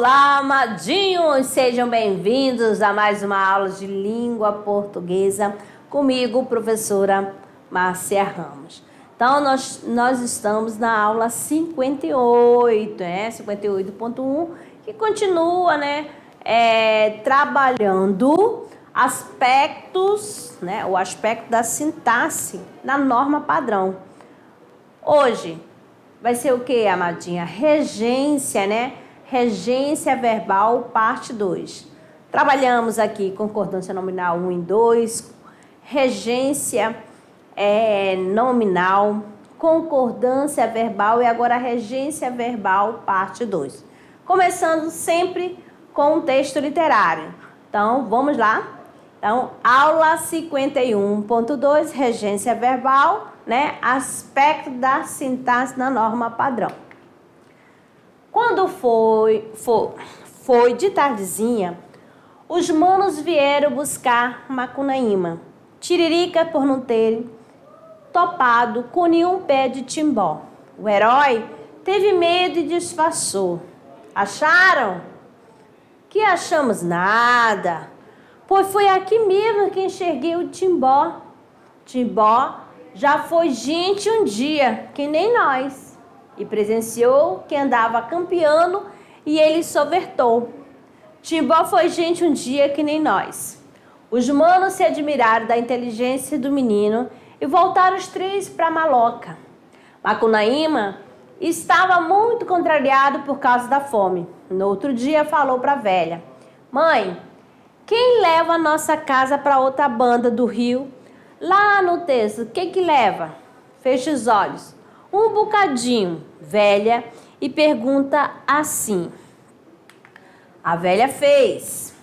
Olá, amadinhos! Sejam bem-vindos a mais uma aula de língua portuguesa comigo, professora Márcia Ramos. Então, nós estamos na aula 58, 58.1, que continua, trabalhando aspectos, o aspecto da sintaxe na norma padrão. Hoje vai ser o que, amadinha? Regência, Regência verbal, parte 2. Trabalhamos aqui concordância nominal 1 e 2, regência nominal, concordância verbal e agora regência verbal, parte 2. Começando sempre com um texto literário. Então, vamos lá? Então, aula 51.2, regência verbal, aspecto da sintaxe na norma padrão. Quando foi de tardezinha, os manos vieram buscar Macunaíma. Tiririca por não ter topado com nenhum pé de timbó. O herói teve medo e disfarçou. Acharam? Que achamos nada, pois foi aqui mesmo que enxerguei o timbó. Timbó já foi gente um dia, que nem nós, e presenciou que andava campeando e ele sovertou. Timbó foi gente um dia que nem nós. Os manos se admiraram da inteligência do menino e voltaram os três para a maloca. Macunaíma estava muito contrariado por causa da fome. No outro dia falou para a velha: Mãe, quem leva a nossa casa para outra banda do rio? Lá no texto, que leva? Fecha os olhos. Um bocadinho, velha, e pergunta assim. A velha fez.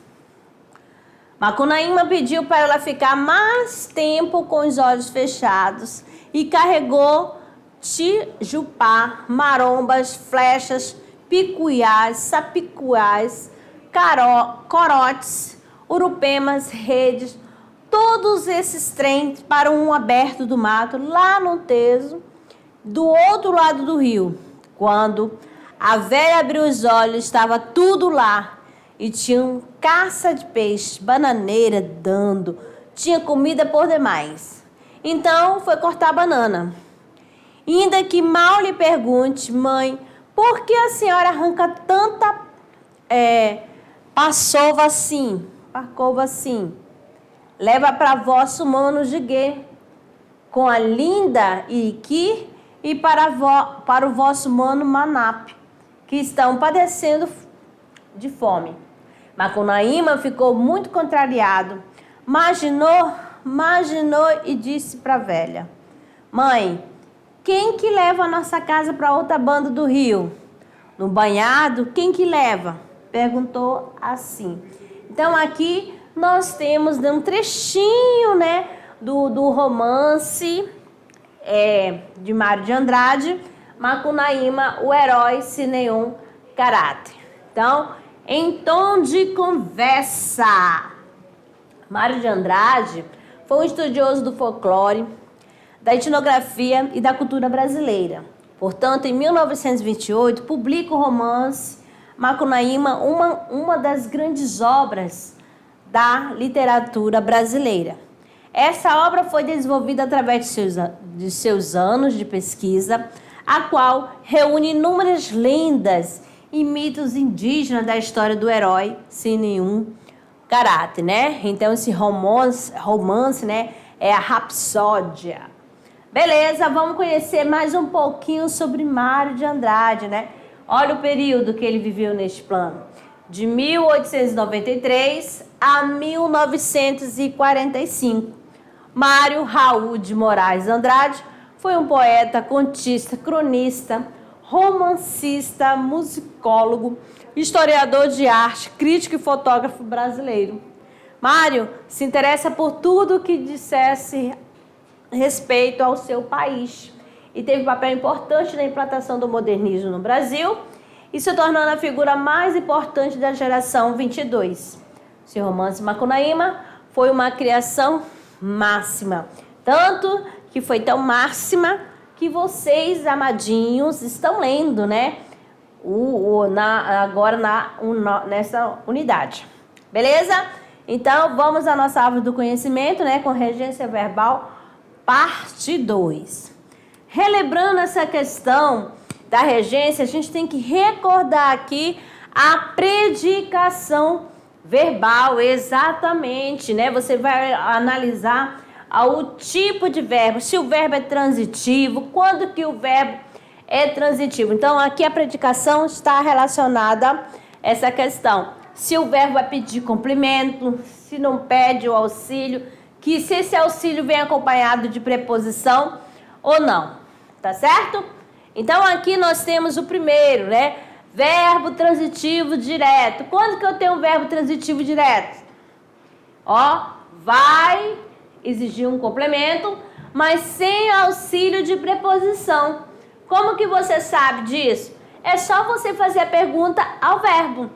Macunaíma pediu para ela ficar mais tempo com os olhos fechados e carregou tijupá, marombas, flechas, picuiás, sapicuás, corotes, urupemas, redes, todos esses trens para um aberto do mato, lá no teso, do outro lado do rio. Quando a velha abriu os olhos, estava tudo lá. E tinha um caça de peixe, bananeira dando, tinha comida por demais. Então foi cortar a banana. Ainda que mal lhe pergunte: Mãe, por que a senhora arranca tanta pacova assim? Leva para vosso mano Jiguê, com a linda Iriqui, e para o vosso mano Manap, que estão padecendo de fome. Macunaíma ficou muito contrariado, imaginou e disse para a velha: Mãe, quem que leva a nossa casa para outra banda do rio? No banhado, quem que leva? Perguntou assim. Então aqui nós temos um trechinho, do romance de Mário de Andrade, Macunaíma, o herói sem nenhum caráter. Então, em tom de conversa. Mário de Andrade foi um estudioso do folclore, da etnografia e da cultura brasileira. Portanto, em 1928, publica o romance Macunaíma, uma das grandes obras da literatura brasileira. Essa obra foi desenvolvida através de seus anos de pesquisa, a qual reúne inúmeras lendas e mitos indígenas da história do herói sem nenhum caráter, Então esse romance, é a rapsódia. Beleza, vamos conhecer mais um pouquinho sobre Mário de Andrade, Olha o período que ele viveu neste plano. De 1893 a 1945. Mário Raul de Moraes Andrade foi um poeta, contista, cronista, romancista, musicólogo, historiador de arte, crítico e fotógrafo brasileiro. Mário se interessa por tudo que dissesse respeito ao seu país e teve papel importante na implantação do modernismo no Brasil e se tornando a figura mais importante da geração 22. Seu romance Macunaíma foi uma criação máxima, tanto que foi tão máxima que vocês, amadinhos, estão lendo, nessa unidade. Beleza? Então, vamos à nossa árvore do conhecimento, né? Com regência verbal, parte 2. Relembrando essa questão da regência, a gente tem que recordar aqui a predicação verbal, exatamente, né? Você vai analisar o tipo de verbo, se o verbo é transitivo, quando que o verbo é transitivo. Então, aqui a predicação está relacionada a essa questão. Se o verbo vai pedir complemento, se não pede o auxílio, que se esse auxílio vem acompanhado de preposição ou não, tá certo? Então, aqui nós temos o primeiro, né? Verbo transitivo direto. Quando que eu tenho um verbo transitivo direto? Ó, vai exigir um complemento, mas sem auxílio de preposição. Como que você sabe disso? É só você fazer a pergunta ao verbo,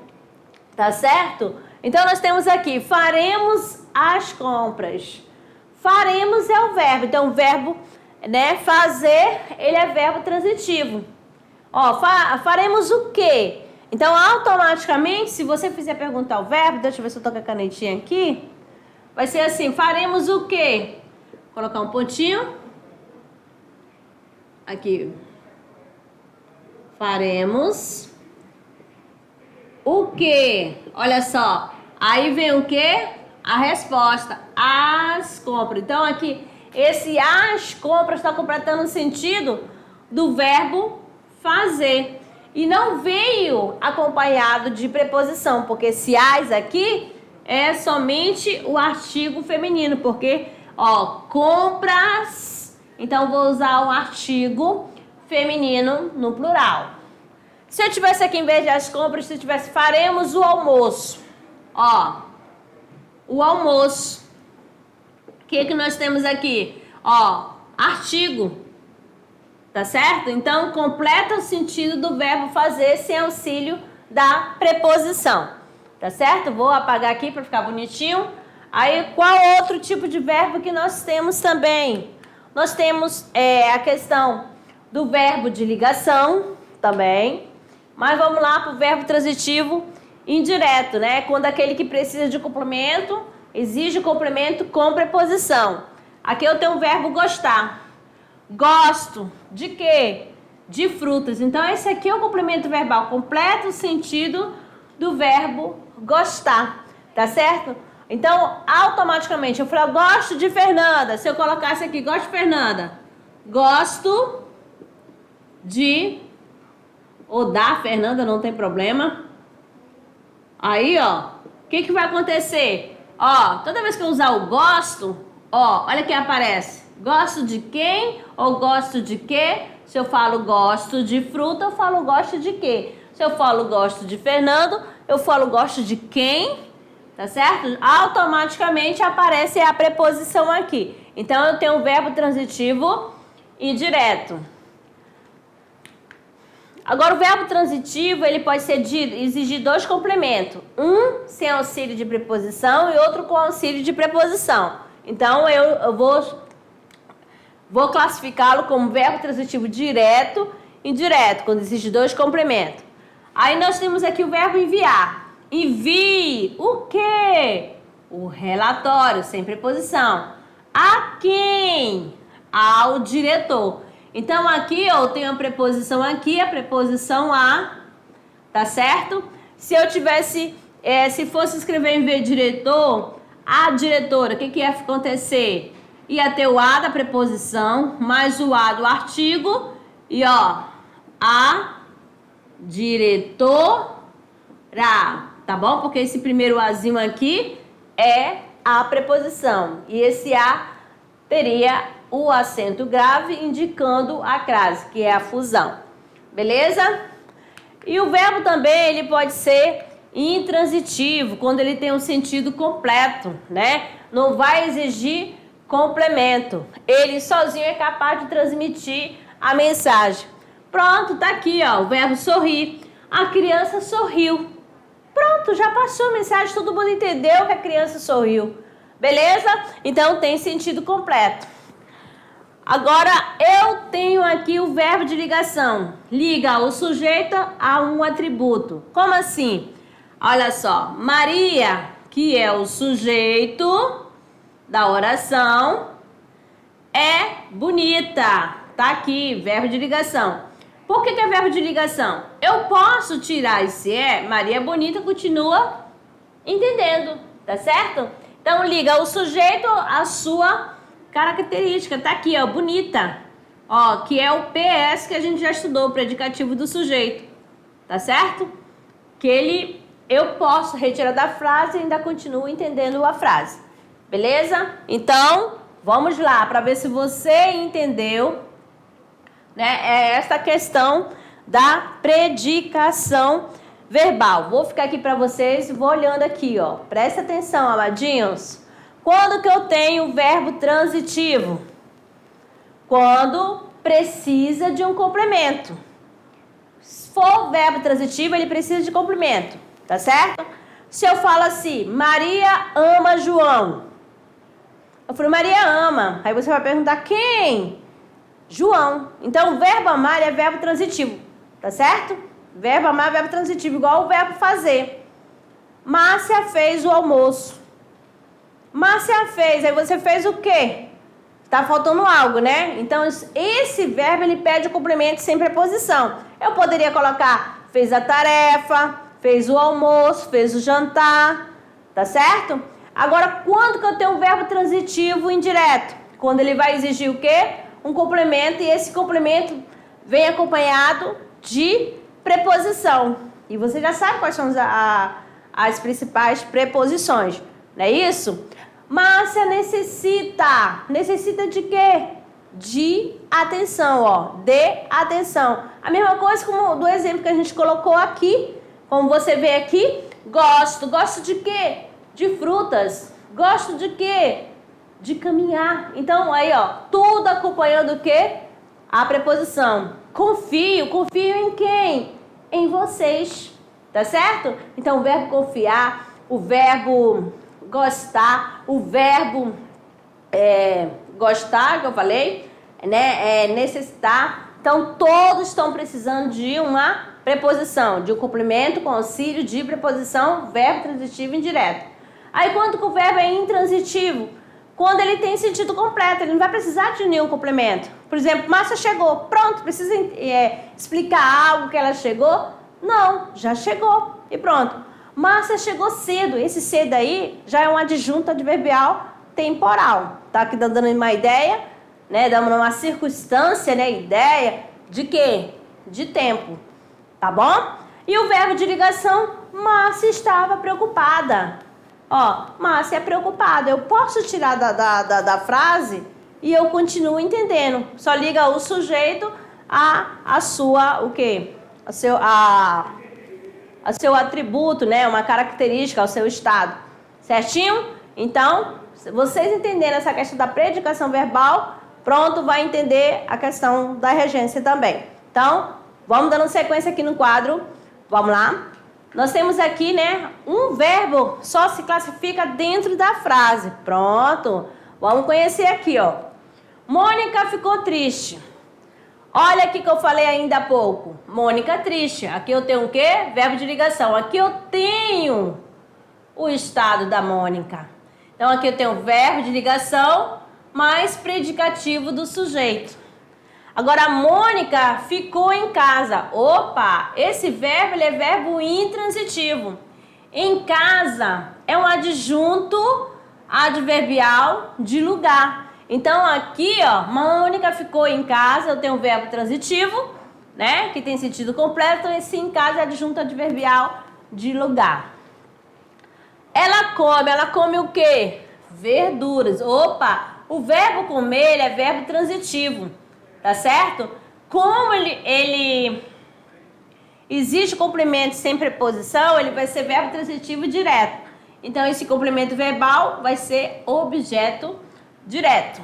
tá certo? Então, nós temos aqui, faremos as compras. Faremos é o verbo. Então, o verbo, né, fazer, ele é verbo transitivo. Ó, faremos o quê? Então, automaticamente, se você fizer perguntar ao verbo, deixa eu ver se eu tô com a canetinha aqui, vai ser assim, faremos o quê? Vou colocar um pontinho. Aqui. Faremos o quê? Olha só. Aí vem o quê? A resposta. As compras. Então, aqui, esse as compras está completando o sentido do verbo fazer. E não veio acompanhado de preposição, porque esse as aqui é somente o artigo feminino, porque, ó, compras, então vou usar o artigo feminino no plural. Se eu tivesse aqui, em vez de as compras, se eu tivesse, faremos o almoço. Ó, o almoço. O que nós temos aqui? Ó, artigo. Tá certo? Então, completa o sentido do verbo fazer sem auxílio da preposição. Tá certo? Vou apagar aqui para ficar bonitinho. Aí, qual outro tipo de verbo que nós temos também? Nós temos a questão do verbo de ligação também. Mas vamos lá para o verbo transitivo indireto, né? Quando aquele que precisa de complemento, exige complemento com preposição. Aqui eu tenho o verbo gostar. Gosto de quê? De frutas. Então, esse aqui é o complemento verbal. Completa o sentido do verbo gostar. Tá certo? Então, automaticamente, eu falo, gosto de Fernanda. Se eu colocasse aqui, gosto de Fernanda. Gosto de... Ou da Fernanda, não tem problema. Aí, ó, o que vai acontecer? Ó, toda vez que eu usar o gosto, ó, olha quem aparece. Gosto de quem ou gosto de quê? Se eu falo gosto de fruta, eu falo gosto de quê? Se eu falo gosto de Fernando, eu falo gosto de quem? Tá certo? Automaticamente aparece a preposição aqui. Então, eu tenho o verbo transitivo indireto. Agora, o verbo transitivo, ele pode exigir dois complementos. Um sem auxílio de preposição e outro com auxílio de preposição. Então, eu vou classificá-lo como verbo transitivo direto e indireto, quando existe dois complementos. Aí nós temos aqui o verbo enviar. Envie o quê? O relatório, sem preposição. A quem? Ao diretor. Então, aqui eu tenho a preposição aqui, a preposição a, tá certo? Se eu tivesse, se fosse escrever em vez de diretor, a diretora, o que ia acontecer? Ia ter o a da preposição, mais o a do artigo, e ó, a diretora, tá bom? Porque esse primeiro azinho aqui é a preposição, e esse a teria o acento grave indicando a crase, que é a fusão. Beleza? E o verbo também, ele pode ser intransitivo, quando ele tem um sentido completo, né? Não vai exigir complemento. Ele sozinho é capaz de transmitir a mensagem. Pronto, tá aqui, ó, o verbo sorrir. A criança sorriu. Pronto, já passou a mensagem, todo mundo entendeu que a criança sorriu. Beleza? Então tem sentido completo. Agora, eu tenho aqui o verbo de ligação. Liga o sujeito a um atributo. Como assim? Olha só. Maria, que é o sujeito da oração, é bonita. Tá aqui, verbo de ligação. Por que é verbo de ligação? Eu posso tirar esse Maria é bonita, continua entendendo, tá certo? Então, liga o sujeito à sua característica. Tá aqui, ó, bonita. Ó, que é o PS que a gente já estudou, o predicativo do sujeito. Tá certo? Eu posso retirar da frase e ainda continuo entendendo a frase. Beleza? Então, vamos lá, para ver se você entendeu, né? É essa questão da predicação verbal. Vou ficar aqui para vocês e vou olhando aqui, ó. Presta atenção, amadinhos. Quando que eu tenho o verbo transitivo? Quando precisa de um complemento. Se for o verbo transitivo, ele precisa de complemento, tá certo? Se eu falo assim, Maria ama João. Eu falo, Maria ama. Aí você vai perguntar, quem? João. Então, o verbo amar é verbo transitivo, tá certo? Verbo amar é verbo transitivo, igual o verbo fazer. Márcia fez o almoço. Márcia fez, aí você fez o quê? Tá faltando algo, né? Então, esse verbo, ele pede o complemento sem preposição. Eu poderia colocar, fez a tarefa, fez o almoço, fez o jantar, tá certo? Agora, quando que eu tenho um verbo transitivo indireto? Quando ele vai exigir o quê? Um complemento, e esse complemento vem acompanhado de preposição. E você já sabe quais são as principais preposições, não é isso? Márcia necessita. Necessita de quê? De atenção, ó. De atenção. A mesma coisa como do exemplo que a gente colocou aqui. Como você vê aqui, gosto. Gosto de quê? De frutas. Gosto de quê? De caminhar. Então, aí, ó, tudo acompanhando o quê? A preposição. Confio. Confio em quem? Em vocês. Tá certo? Então, o verbo confiar, o verbo gostar, o verbo gostar, que eu falei, né? Necessitar. Então, todos estão precisando de uma preposição, de um complemento com auxílio de preposição, verbo transitivo indireto. Aí, quando que o verbo é intransitivo? Quando ele tem sentido completo, ele não vai precisar de nenhum complemento. Por exemplo, Márcia chegou, pronto, precisa explicar algo que ela chegou? Não, já chegou e pronto. Márcia chegou cedo. Esse cedo aí já é um adjunto adverbial temporal. Tá aqui dando uma ideia, né? Dando uma circunstância, né? Ideia de quê? De tempo. Tá bom? E o verbo de ligação, Márcia estava preocupada. Ó, Márcia é preocupada. Eu posso tirar da frase e eu continuo entendendo. Só liga o sujeito a sua, o quê? A seu atributo, né? Uma característica, ao seu estado. Certinho? Então, vocês entendendo essa questão da predicação verbal, pronto, vai entender a questão da regência também. Então, vamos dando sequência aqui no quadro. Vamos lá. Nós temos aqui, né? Um verbo só se classifica dentro da frase. Pronto. Vamos conhecer aqui, ó. Mônica ficou triste. Olha aqui que eu falei ainda há pouco. Mônica triste. Aqui eu tenho o quê? Verbo de ligação. Aqui eu tenho o estado da Mônica. Então aqui eu tenho o verbo de ligação mais predicativo do sujeito. Agora a Mônica ficou em casa. Opa! Esse verbo ele é verbo intransitivo. Em casa é um adjunto adverbial de lugar. Então, aqui, ó, Mônica ficou em casa, eu tenho um verbo transitivo, né, que tem sentido completo, esse em casa é adjunto adverbial de lugar. Ela come o quê? Verduras. Opa, o verbo comer, ele é verbo transitivo, tá certo? Como ele existe complemento sem preposição, ele vai ser verbo transitivo direto. Então, esse complemento verbal vai ser objeto direto.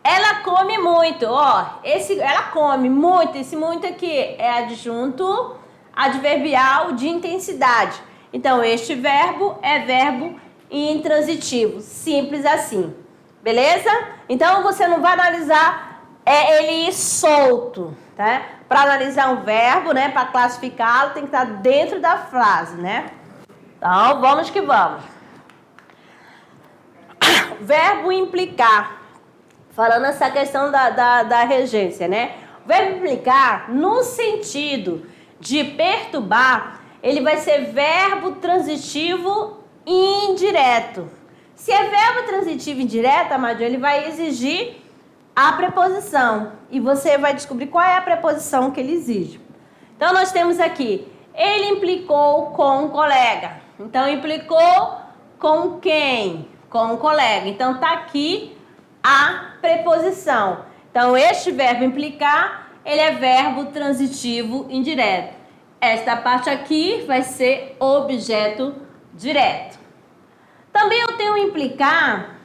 Ela come muito, ó. Ela come muito. Esse muito aqui é adjunto adverbial de intensidade. Então, este verbo é verbo intransitivo. Simples assim. Beleza? Então, você não vai analisar ele solto, tá? Para analisar um verbo, né? Para classificá-lo, tem que estar dentro da frase, né? Então, vamos que vamos. Verbo implicar. Falando essa questão da regência, né? O verbo implicar, no sentido de perturbar, ele vai ser verbo transitivo indireto. Se é verbo transitivo indireto, amadinho, ele vai exigir a preposição. E você vai descobrir qual é a preposição que ele exige. Então, nós temos aqui, ele implicou com um colega. Então, implicou com quem? Com um colega. Então, tá aqui a preposição. Então, este verbo implicar, ele é verbo transitivo indireto. Esta parte aqui vai ser objeto direto. Também eu tenho implicar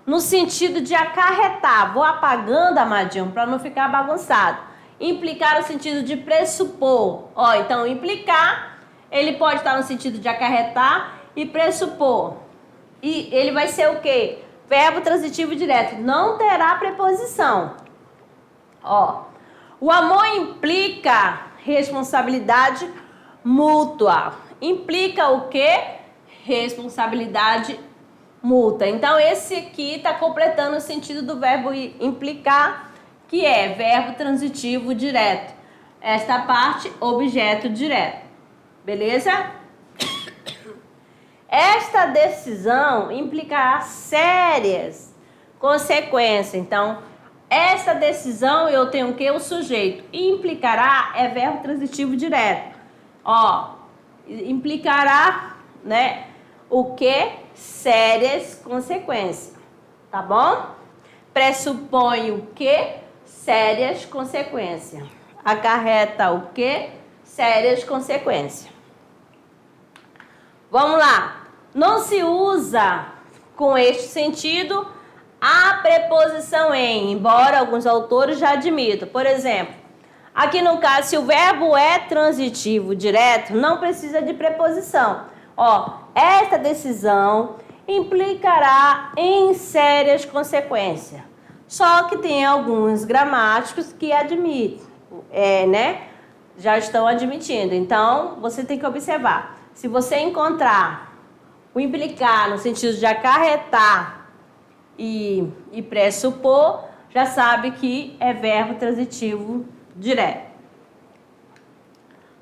no sentido de acarretar. Vou apagando, amadinho, para não ficar bagunçado. Implicar no sentido de pressupor. Ó, então, implicar, ele pode estar no sentido de acarretar e pressupor. E ele vai ser o quê? Verbo transitivo direto. Não terá preposição. Ó, o amor implica responsabilidade mútua. Implica o quê? Responsabilidade mútua. Então, esse aqui está completando o sentido do verbo implicar, que é verbo transitivo direto. Esta parte, objeto direto. Beleza? Esta decisão implicará sérias consequências. Então, essa decisão eu tenho o que? O sujeito. Implicará é verbo transitivo direto. Ó, implicará, né? O que? Sérias consequências. Tá bom? Pressupõe o que? Sérias consequências. Acarreta o que? Sérias consequências. Vamos lá. Não se usa com este sentido a preposição em, embora alguns autores já admitam. Por exemplo, aqui no caso, se o verbo é transitivo direto, não precisa de preposição. Ó, esta decisão implicará em sérias consequências. Só que tem alguns gramáticos que admitem, né? Já estão admitindo. Então, você tem que observar. Se você encontrar o implicar no sentido de acarretar e pressupor, já sabe que é verbo transitivo direto.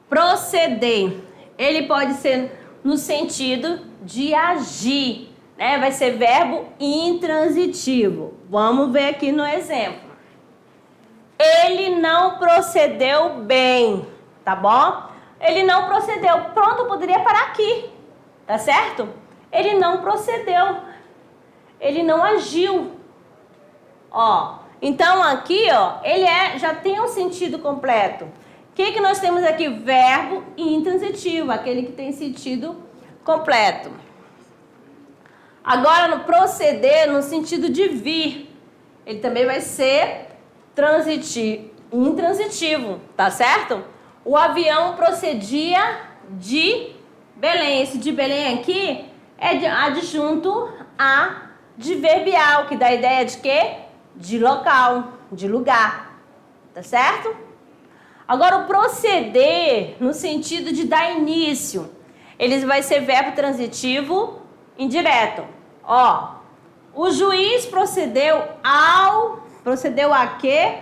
Proceder. Ele pode ser no sentido de agir, né? Vai ser verbo intransitivo. Vamos ver aqui no exemplo. Ele não procedeu bem, tá bom? Ele não procedeu. Pronto, eu poderia parar aqui, tá certo? Ele não procedeu. Ele não agiu. Ó, então aqui, ó, ele já tem um sentido completo. O que nós temos aqui? Verbo intransitivo, aquele que tem sentido completo. Agora, no proceder, no sentido de vir, ele também vai ser intransitivo, tá certo? O avião procedia de Belém. Esse de Belém aqui é adjunto a adverbial, que dá a ideia de quê? De local, de lugar, tá certo? Agora, o proceder, no sentido de dar início, ele vai ser verbo transitivo indireto. Ó, o juiz procedeu a quê?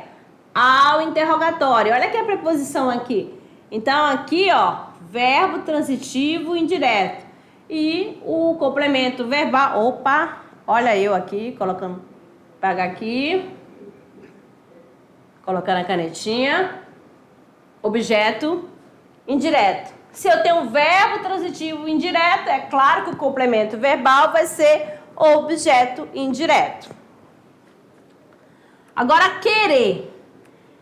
Ao interrogatório. Olha aqui a preposição aqui. Então, aqui, ó, verbo transitivo indireto. E o complemento verbal. Opa, olha eu aqui, colocando. Pega aqui. Colocando a canetinha. Objeto indireto. Se eu tenho um verbo transitivo indireto, é claro que o complemento verbal vai ser objeto indireto. Agora, querer.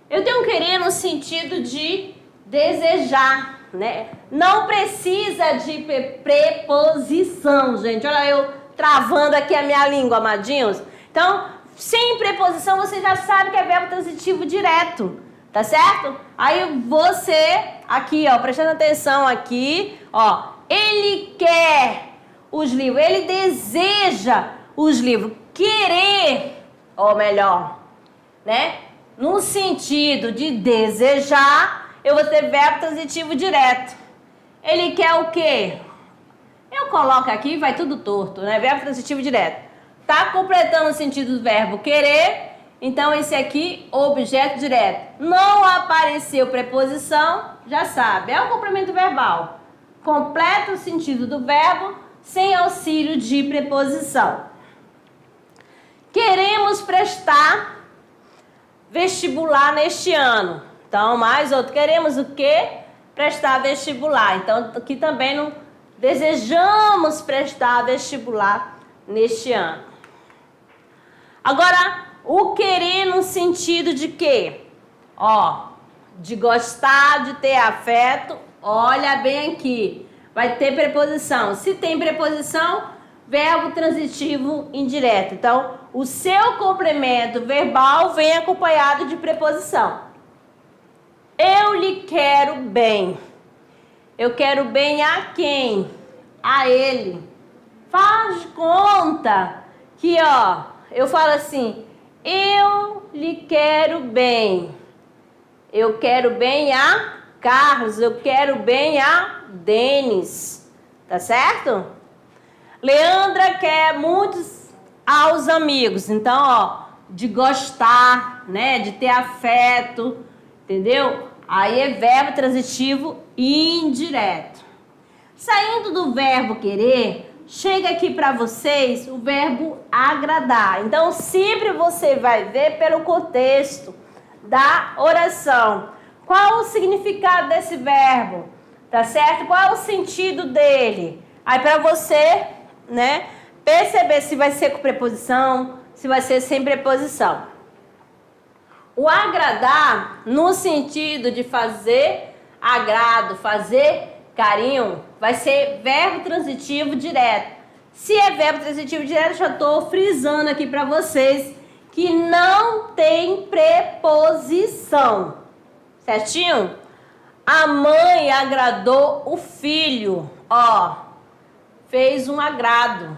Eu tenho querer no sentido de desejar, né? Não precisa de preposição, gente. Olha eu travando aqui a minha língua, amadinhos. Então, sem preposição, você já sabe que é verbo transitivo direto, tá certo? Aí você, aqui, ó, prestando atenção aqui, ó. Ele quer os livros, ele deseja os livros. Querer, ou melhor, né? No sentido de desejar, eu vou ter verbo transitivo direto. Ele quer o quê? Eu coloco aqui e vai tudo torto, né? Verbo transitivo direto. Tá completando o sentido do verbo querer, então esse aqui, objeto direto. Não apareceu preposição, já sabe, é o complemento verbal. Completa o sentido do verbo sem auxílio de preposição. Queremos prestar vestibular neste ano. Então, mais outro. Queremos o quê? Prestar vestibular. Então, aqui também não desejamos prestar vestibular neste ano. Agora, o querer no sentido de quê? Ó, de gostar, de ter afeto. Olha bem aqui. Vai ter preposição. Se tem preposição, verbo transitivo indireto. Então, o seu complemento verbal vem acompanhado de preposição. Eu lhe quero bem. Eu quero bem a quem? A ele. Faz de conta que, ó, eu falo assim, eu lhe quero bem. Eu quero bem a Carlos, eu quero bem a Denis. Tá certo? Leandra quer muitos aos amigos. Então, ó, de gostar, né? De ter afeto, entendeu? Aí é verbo transitivo indireto. Saindo do verbo querer, chega aqui para vocês o verbo agradar. Então, sempre você vai ver pelo contexto da oração. Qual o significado desse verbo? Tá certo? Qual é o sentido dele? Aí, para você, né, perceber se vai ser com preposição, se vai ser sem preposição. O agradar, no sentido de fazer agrado, fazer carinho, vai ser verbo transitivo direto. Se é verbo transitivo direto, já estou frisando aqui para vocês que não tem preposição. Certinho? A mãe agradou o filho. Ó, fez um agrado.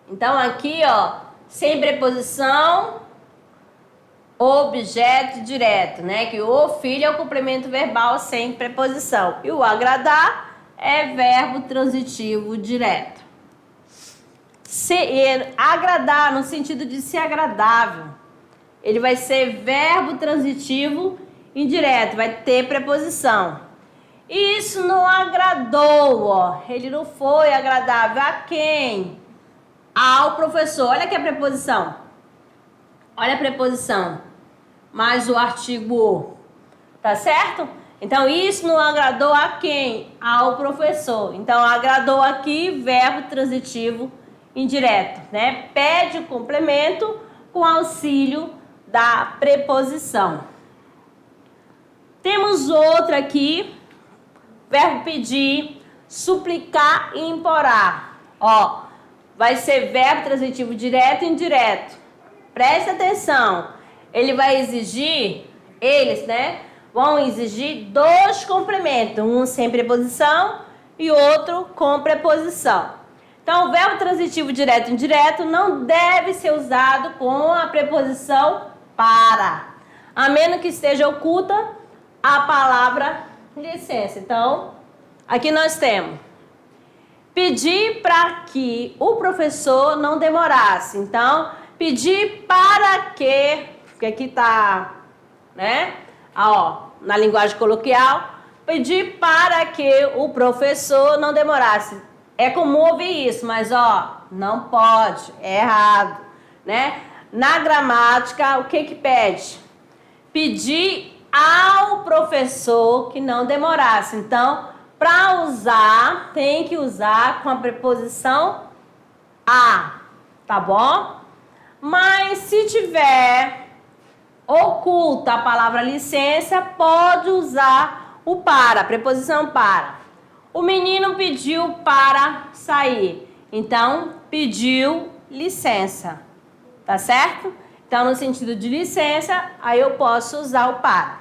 Então, aqui, ó, sem preposição, objeto direto, né? Que o filho é o complemento verbal sem preposição. E o agradar é verbo transitivo direto. Agradar no sentido de ser agradável. Ele vai ser verbo transitivo indireto, vai ter preposição. Isso não agradou, ó. Ele não foi agradável a quem? Ao professor. Olha aqui a preposição. Olha a preposição. Mais o artigo o. Tá certo? Então, isso não agradou a quem? Ao professor. Então, agradou aqui, verbo transitivo indireto, né? Pede o complemento com auxílio da preposição. Temos outra aqui, verbo pedir, suplicar e implorar. Ó, vai ser verbo transitivo direto e indireto. Presta atenção. Ele vai exigir, eles, né, vão exigir dois complementos, um sem preposição e outro com preposição. Então, o verbo transitivo direto e indireto não deve ser usado com a preposição para, a menos que esteja oculta a palavra licença. Então, aqui nós temos pedir para que o professor não demorasse. Então, pedir para que, porque aqui está, né? Ó, na linguagem coloquial, pedir para que o professor não demorasse. É comum ouvir isso, mas ó, não pode, é errado, né? Na gramática, o que pede? Pedir ao professor que não demorasse. Então, para usar, tem que usar com a preposição a, tá bom? Mas se tiver oculta a palavra licença, pode usar o para, a preposição para. O menino pediu para sair, então pediu licença, tá certo? Então, no sentido de licença, aí eu posso usar o para.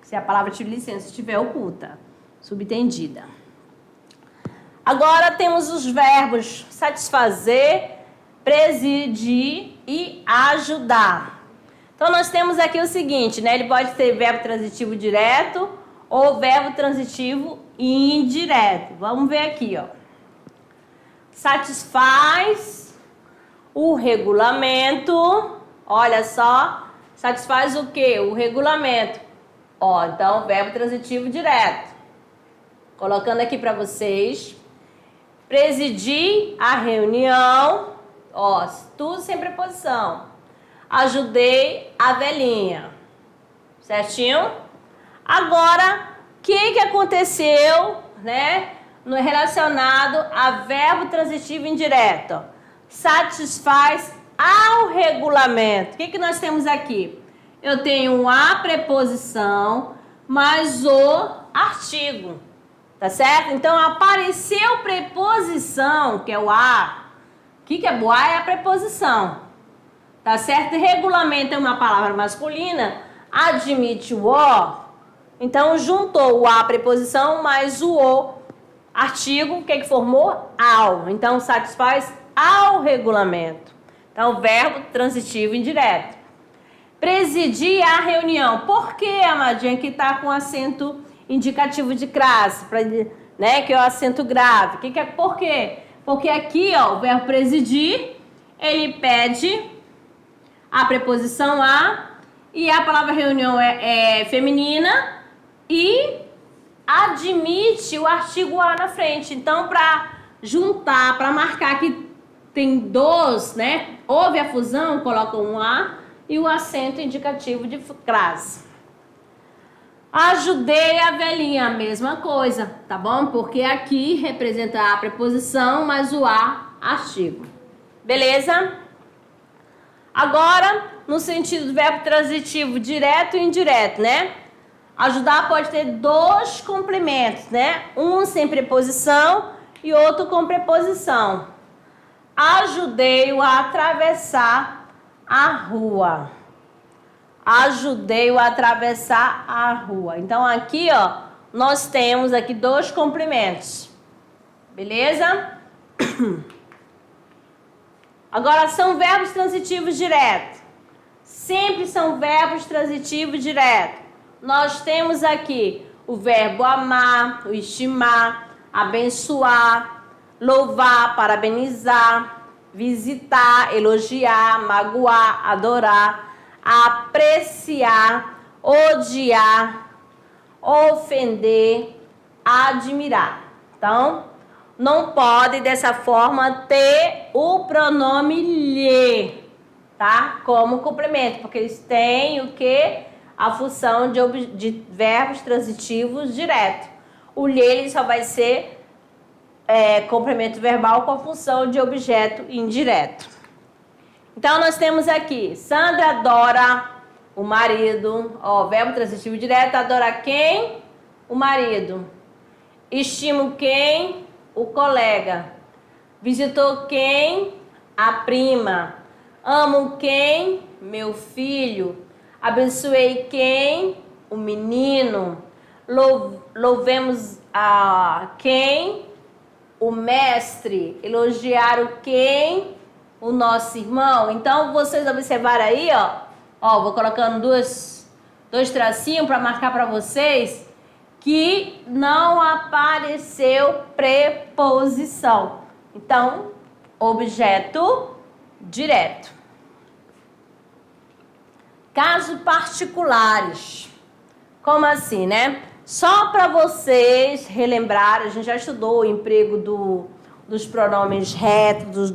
Se a palavra de licença estiver oculta, subentendida. Agora temos os verbos satisfazer, presidir e ajudar. Então, nós temos aqui o seguinte, né? Ele pode ser verbo transitivo direto ou verbo transitivo indireto. Vamos ver aqui, ó. Satisfaz o regulamento. Olha só, satisfaz o quê? O regulamento. Ó, então, verbo transitivo direto. Colocando aqui para vocês. Presidir a reunião. Ó, tudo sem preposição. Ajudei a velhinha. Certinho? Agora, o que aconteceu, né? No relacionado a verbo transitivo indireto. Satisfaz ao regulamento. O que nós temos aqui? Eu tenho a preposição mais o artigo. Tá certo? Então, apareceu preposição, que é o a. O que é o a? É a preposição. Tá certo? Regulamento é uma palavra masculina, admite o o. Então, juntou o a, preposição, mais o artigo, o que formou? Ao. Então, satisfaz ao regulamento. Então, verbo transitivo indireto. Presidir a reunião. Por que, amadinha, que está com acento indicativo de classe, né, que é o acento grave? Por quê? Porque aqui, ó, o verbo presidir, ele pede a preposição a, e a palavra reunião é feminina e admite o artigo a na frente. Então, para juntar, para marcar que tem dois, né, houve a fusão, coloca um a e o acento indicativo de classe. Ajudei a velhinha, a mesma coisa, tá bom? Porque aqui representa a preposição mais o a, artigo. Beleza? Agora, no sentido do verbo transitivo direto e indireto, né? Ajudar pode ter dois complementos, né? Um sem preposição e outro com preposição. Ajudei-o a atravessar a rua. Ajudei-o a atravessar a rua. Então, aqui, ó, nós temos aqui dois complementos. Beleza? Agora, são verbos transitivos diretos. Sempre são verbos transitivos diretos. Nós temos aqui o verbo amar, o estimar, abençoar, louvar, parabenizar, visitar, elogiar, magoar, adorar, apreciar, odiar, ofender, admirar. Então, não pode dessa forma ter o pronome lhe, tá? Como complemento, porque eles têm o que? A função de verbos transitivos direto. O lhe ele só vai ser complemento verbal com a função de objeto indireto. Então, nós temos aqui, Sandra adora o marido, ó, verbo transitivo direto, adora quem? O marido. Estimo quem? O colega. Visitou quem? A prima. Amo quem? Meu filho. Abençoei quem? O menino. Louvemos a quem? O mestre. Elogiar o quem? O nosso irmão. Então, vocês observaram aí, ó, vou colocando dois tracinhos para marcar para vocês que não apareceu preposição. Então, objeto direto. Casos particulares. Como assim, né? Só para vocês relembrarem, a gente já estudou o emprego dos pronomes retos,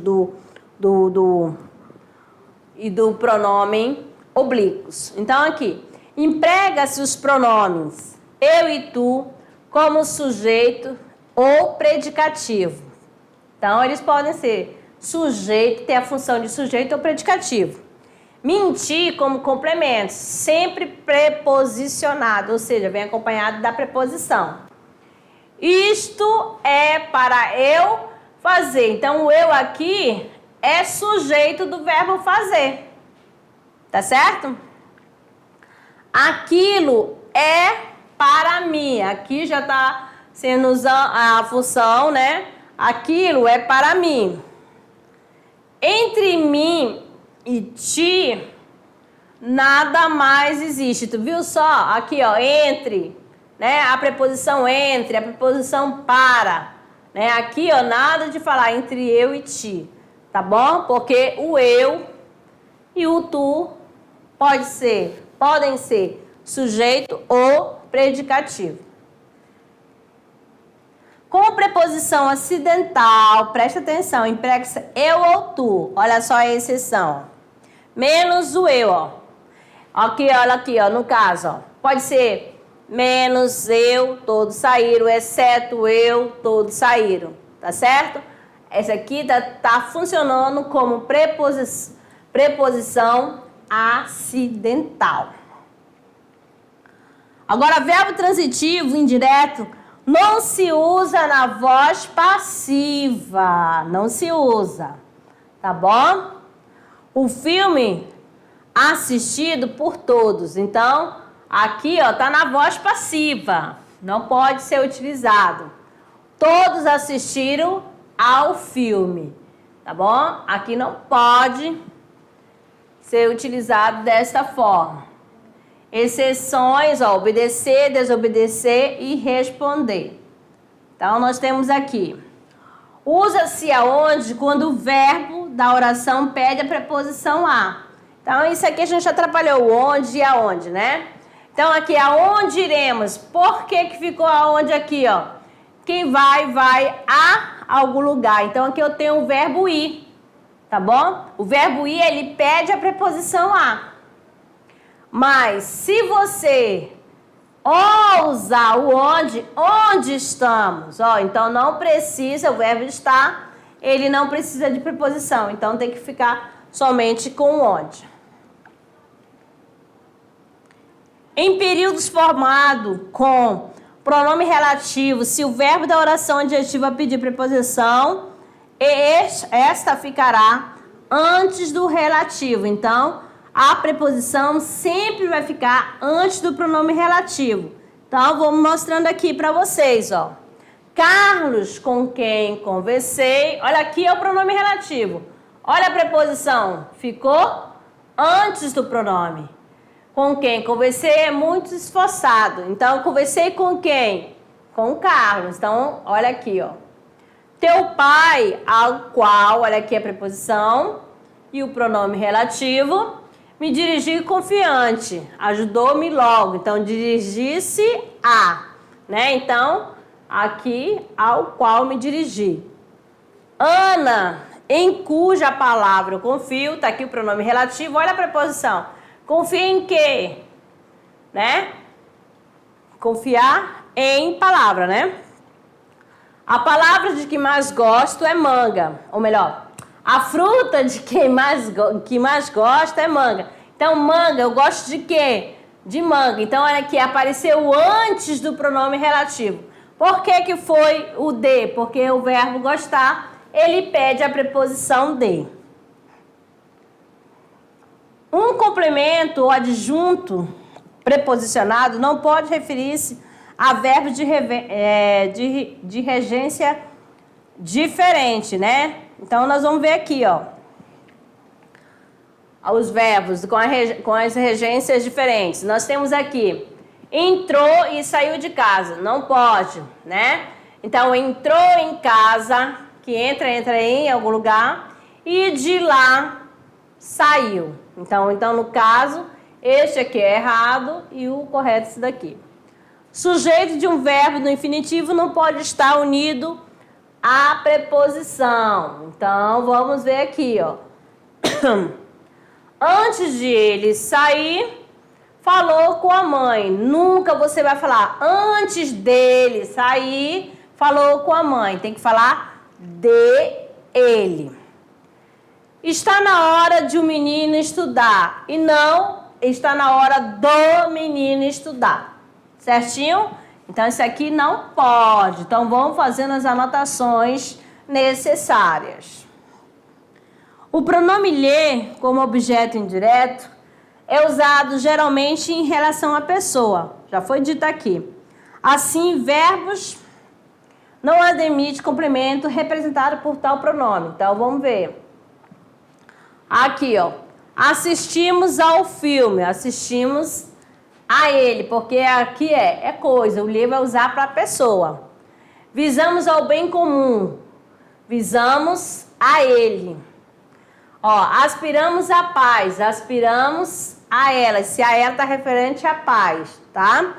e do pronome oblíquos. Então, aqui, emprega-se os pronomes eu e tu como sujeito ou predicativo. Então, eles podem ser sujeito, ter a função de sujeito ou predicativo. Mentir como complemento, sempre preposicionado, ou seja, vem acompanhado da preposição. Isto é para eu fazer. Então, o eu aqui é sujeito do verbo fazer. Tá certo? Aquilo é para mim. Aqui já está sendo usada a função, né? Aquilo é para mim. Entre mim e ti, nada mais existe. Tu viu só? Aqui, ó, entre, né? A preposição entre, a preposição para, né? Aqui, ó, nada de falar entre eu e ti, tá bom? Porque o eu e o tu podem ser sujeito ou predicativo. Com a preposição acidental, presta atenção, emprega-se eu ou tu. Olha só a exceção. Menos o eu, ó. Aqui, olha aqui, ó, no caso, ó. Pode ser menos eu, todos saíram, exceto eu, todos saíram. Tá certo? Essa aqui tá funcionando como preposição acidental. Agora, verbo transitivo indireto não se usa na voz passiva. Não se usa. Tá bom? O filme assistido por todos. Então, aqui, ó, tá na voz passiva. Não pode ser utilizado. Todos assistiram ao filme. Tá bom? Aqui não pode ser utilizado desta forma. Exceções, ó, obedecer, desobedecer e responder. Então, nós temos aqui. Usa-se aonde quando o verbo da oração pede a preposição a. Então, isso aqui a gente já trabalhou, onde e aonde, né? Então, aqui, aonde iremos? Por que que ficou aonde aqui, ó? Quem vai a algum lugar. Então, aqui eu tenho o verbo ir, tá bom? O verbo ir, ele pede a preposição a. Mas, se você usar o onde estamos, ó, então não precisa, o verbo estar, ele não precisa de preposição. Então, tem que ficar somente com onde. Em períodos formados com pronome relativo, se o verbo da oração adjetiva pedir preposição, esta ficará antes do relativo. Então, a preposição sempre vai ficar antes do pronome relativo. Então, vou mostrando aqui para vocês, ó. Carlos, com quem conversei. Olha, aqui é o pronome relativo. Olha a preposição. Ficou antes do pronome. Com quem conversei é muito esforçado. Então, conversei com quem? Com o Carlos. Então, olha aqui, ó. Teu pai, ao qual, olha aqui a preposição e o pronome relativo. Me dirigi confiante, ajudou-me logo. Então, dirigir-se a, né? Então, aqui, ao qual me dirigi. Ana, em cuja palavra eu confio, tá aqui o pronome relativo. Olha a preposição. Confia em quê? Né? Confiar em palavra, né? A palavra de que mais gosto é manga. Ou melhor, a fruta de que mais gosta é manga. Então, manga, eu gosto de quê? De manga. Então, olha aqui, apareceu antes do pronome relativo. Por que que foi o de? Porque o verbo gostar, ele pede a preposição de. Um complemento ou adjunto preposicionado não pode referir-se a verbo de regência diferente, né? Então, nós vamos ver aqui, ó. Os verbos com as regências diferentes. Nós temos aqui, entrou e saiu de casa. Não pode, né? Então, entrou em casa, que entra em algum lugar, e de lá saiu. Então, no caso, este aqui é errado e o correto é esse daqui. Sujeito de um verbo no infinitivo não pode estar unido à preposição. Então, vamos ver aqui, ó. Antes de ele sair, falou com a mãe. Nunca você vai falar antes dele sair, falou com a mãe. Tem que falar de ele. Está na hora de um menino estudar e não está na hora do menino estudar. Certinho? Então, isso aqui não pode. Então, vamos fazendo as anotações necessárias. O pronome lhe, como objeto indireto, é usado geralmente em relação à pessoa. Já foi dito aqui. Assim, verbos não admitem complemento representado por tal pronome. Então, vamos ver. Aqui, ó. Assistimos ao filme, assistimos a ele, porque aqui é coisa, o ler vai usar para pessoa. Visamos ao bem comum, visamos a ele. Ó, aspiramos à paz, aspiramos a ela, se a ela está referente à paz, tá?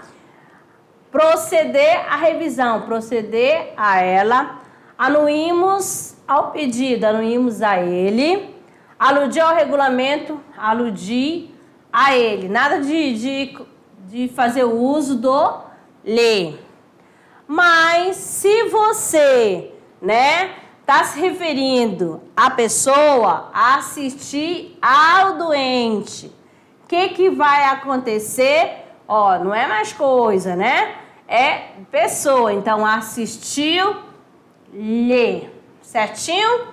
Proceder à revisão, proceder a ela. Anuímos ao pedido, anuímos a ele. Aludir ao regulamento, aludir a ele. Nada de fazer o uso do ler. Mas se você, né, está se referindo à pessoa, a assistir ao doente, o que vai acontecer? Ó, não é mais coisa, né? É pessoa. Então, assistiu, lê. Certinho?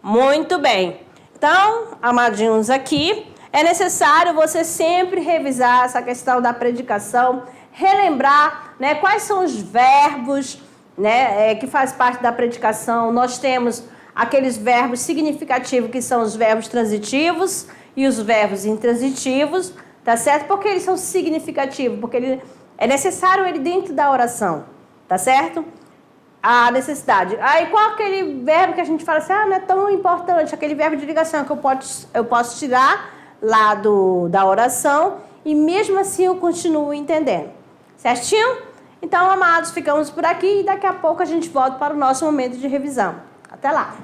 Muito bem. Então, amadinhos aqui, é necessário você sempre revisar essa questão da predicação, relembrar, né, quais são os verbos, né, que faz parte da predicação. Nós temos aqueles verbos significativos, que são os verbos transitivos e os verbos intransitivos, tá certo? Porque eles são significativos, porque é necessário ele dentro da oração, tá certo? A necessidade. Aí qual aquele verbo que a gente fala assim, não é tão importante, aquele verbo de ligação que eu posso tirar lá da oração e mesmo assim eu continuo entendendo. Certinho? Então, amados, ficamos por aqui e daqui a pouco a gente volta para o nosso momento de revisão. Até lá!